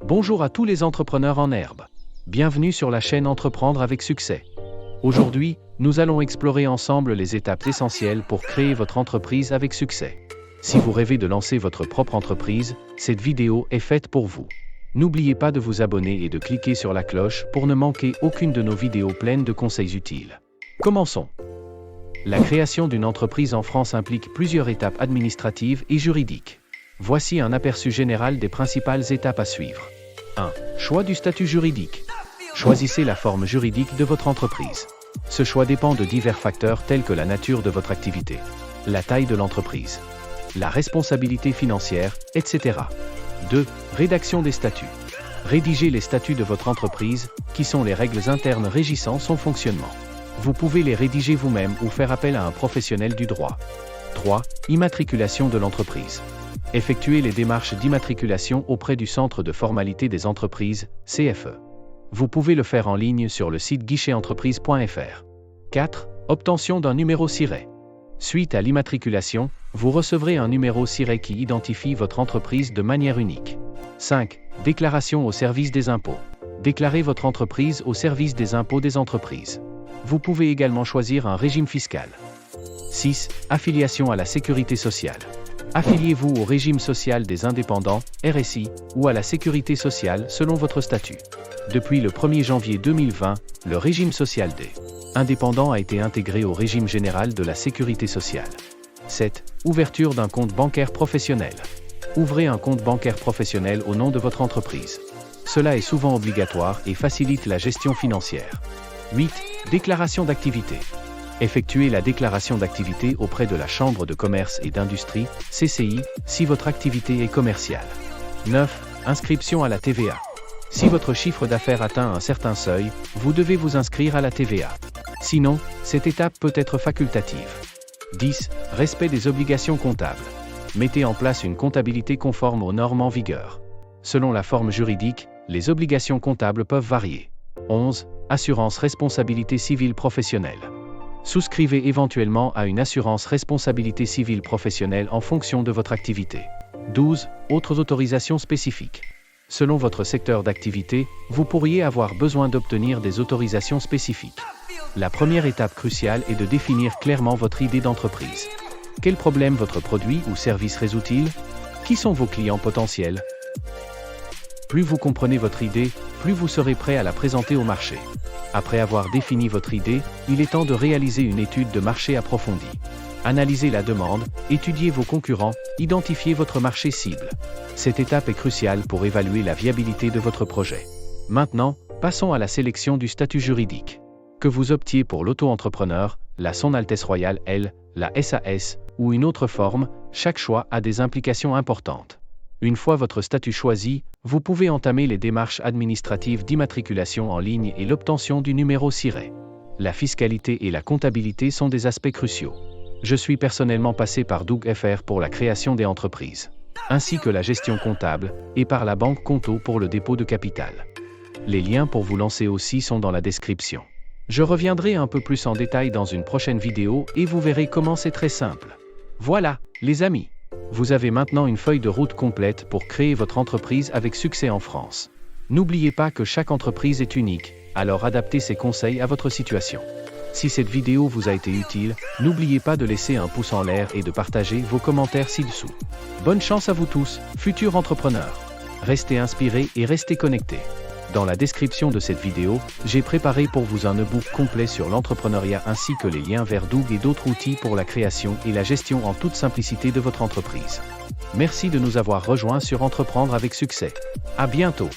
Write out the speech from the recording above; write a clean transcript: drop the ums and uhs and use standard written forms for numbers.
Bonjour à tous les entrepreneurs en herbe. Bienvenue sur la chaîne Entreprendre avec succès. Aujourd'hui, nous allons explorer ensemble les étapes essentielles pour créer votre entreprise avec succès. Si vous rêvez de lancer votre propre entreprise, cette vidéo est faite pour vous. N'oubliez pas de vous abonner et de cliquer sur la cloche pour ne manquer aucune de nos vidéos pleines de conseils utiles. Commençons. La création d'une entreprise en France implique plusieurs étapes administratives et juridiques. Voici un aperçu général des principales étapes à suivre. 1. Choix du statut juridique. Choisissez la forme juridique de votre entreprise. Ce choix dépend de divers facteurs tels que la nature de votre activité, la taille de l'entreprise, la responsabilité financière, etc. 2. Rédaction des statuts. Rédigez les statuts de votre entreprise, qui sont les règles internes régissant son fonctionnement. Vous pouvez les rédiger vous-même ou faire appel à un professionnel du droit. 3. Immatriculation de l'entreprise. Effectuez les démarches d'immatriculation auprès du Centre de formalité des entreprises, CFE. Vous pouvez le faire en ligne sur le site guichetentreprise.fr. 4. Obtention d'un numéro SIRET. Suite à l'immatriculation, vous recevrez un numéro SIRET qui identifie votre entreprise de manière unique. 5. Déclaration au service des impôts. Déclarez votre entreprise au service des impôts des entreprises. Vous pouvez également choisir un régime fiscal. 6. Affiliation à la sécurité sociale. Affiliez-vous au régime social des indépendants, RSI, ou à la sécurité sociale selon votre statut. Depuis le 1er janvier 2020, le régime social des indépendants a été intégré au régime général de la sécurité sociale. 7. Ouverture d'un compte bancaire professionnel. Ouvrez un compte bancaire professionnel au nom de votre entreprise. Cela est souvent obligatoire et facilite la gestion financière. 8. Déclaration d'activité. Effectuez la déclaration d'activité auprès de la Chambre de commerce et d'industrie, CCI, si votre activité est commerciale. 9. Inscription à la TVA. Si votre chiffre d'affaires atteint un certain seuil, vous devez vous inscrire à la TVA. Sinon, cette étape peut être facultative. 10. Respect des obligations comptables. Mettez en place une comptabilité conforme aux normes en vigueur. Selon la forme juridique, les obligations comptables peuvent varier. 11. Assurance responsabilité civile professionnelle. Souscrivez éventuellement à une assurance responsabilité civile professionnelle en fonction de votre activité. 12. Autres autorisations spécifiques. Selon votre secteur d'activité, vous pourriez avoir besoin d'obtenir des autorisations spécifiques. La première étape cruciale est de définir clairement votre idée d'entreprise. Quel problème votre produit ou service résout-il? Qui sont vos clients potentiels? Plus vous comprenez votre idée, plus vous serez prêt à la présenter au marché. Après avoir défini votre idée, il est temps de réaliser une étude de marché approfondie. Analysez la demande, étudiez vos concurrents, identifiez votre marché cible. Cette étape est cruciale pour évaluer la viabilité de votre projet. Maintenant, passons à la sélection du statut juridique. Que vous optiez pour l'auto-entrepreneur, la Son Altesse Royale L, la SAS, ou une autre forme, chaque choix a des implications importantes. Une fois votre statut choisi, vous pouvez entamer les démarches administratives d'immatriculation en ligne et l'obtention du numéro SIRET. La fiscalité et la comptabilité sont des aspects cruciaux. Je suis personnellement passé par Doug FR pour la création des entreprises, ainsi que la gestion comptable, et par la banque Conto pour le dépôt de capital. Les liens pour vous lancer aussi sont dans la description. Je reviendrai un peu plus en détail dans une prochaine vidéo et vous verrez comment c'est très simple. Voilà, les amis. Vous avez maintenant une feuille de route complète pour créer votre entreprise avec succès en France. N'oubliez pas que chaque entreprise est unique, alors adaptez ces conseils à votre situation. Si cette vidéo vous a été utile, n'oubliez pas de laisser un pouce en l'air et de partager vos commentaires ci-dessous. Bonne chance à vous tous, futurs entrepreneurs. Restez inspirés et restez connectés. Dans la description de cette vidéo, j'ai préparé pour vous un e-book complet sur l'entrepreneuriat ainsi que les liens vers Doug et d'autres outils pour la création et la gestion en toute simplicité de votre entreprise. Merci de nous avoir rejoints sur Entreprendre avec succès. À bientôt.